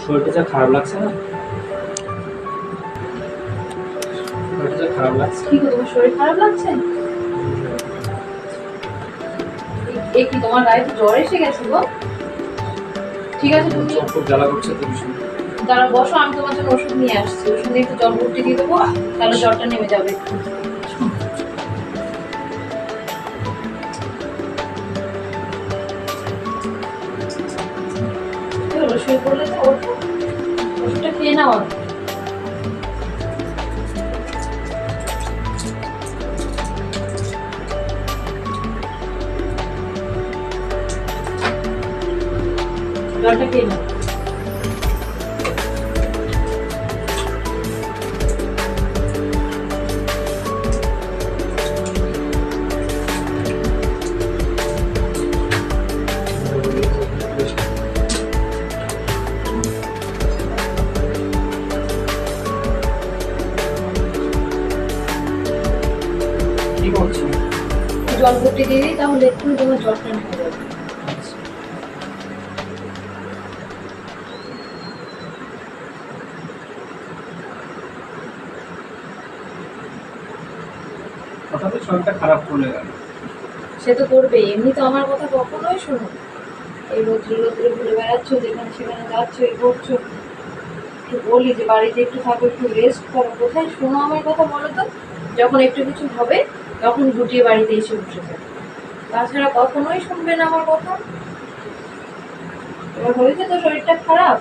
শরীরটা যা খারাপ লাগছে না, শরীরটা যা খারাপ লাগছে। কি গো, তোমার শরীর খারাপ লাগছে? এ কি, তোমার গায়ে তো জ্বর এসে গেছে গো? ঠিক আছে, তুমি চোখ খুব জ্বালা করছে তো ভীষণ। দাঁড়া বসো, আমি তোমার জন্য ওষুধ নিয়ে আসছি। ওষুধ দিয়ে একটু জল ভর্তি দিয়ে দেবো, তাহলে জ্বরটা নেমে যাবে। শুয়ে পড়লে তো ওঠো, ওষুধটা খেয়ে নাও। জলটা খেয়ে নাও। কি করছো? জল ভর্তি দিয়ে দিই, তাহলে একটু তোমার জ্বরটা নেমে যাবে। হঠাৎ শরীরটা খারাপ করলে গেল। সে তো করবে, এমনি তো আমার কথা কখনোই শোনো। এই রোদ্রে রোদ্রে ঘুরে বেড়াচ্ছ, যেখানে সেখানে যাচ্ছ, এই করছো। একটু বলি যে বাড়িতে একটু থাকো, একটু রেস্ট করো, কোথায় শোনো আমার কথা বলো তো? যখন একটু কিছু হবে তখন গুটিয়ে বাড়িতে এসে বসে যাবে, তাছাড়া কখনোই শুনবে না আমার কথা। এবার হয়েছে তো শরীরটা খারাপ,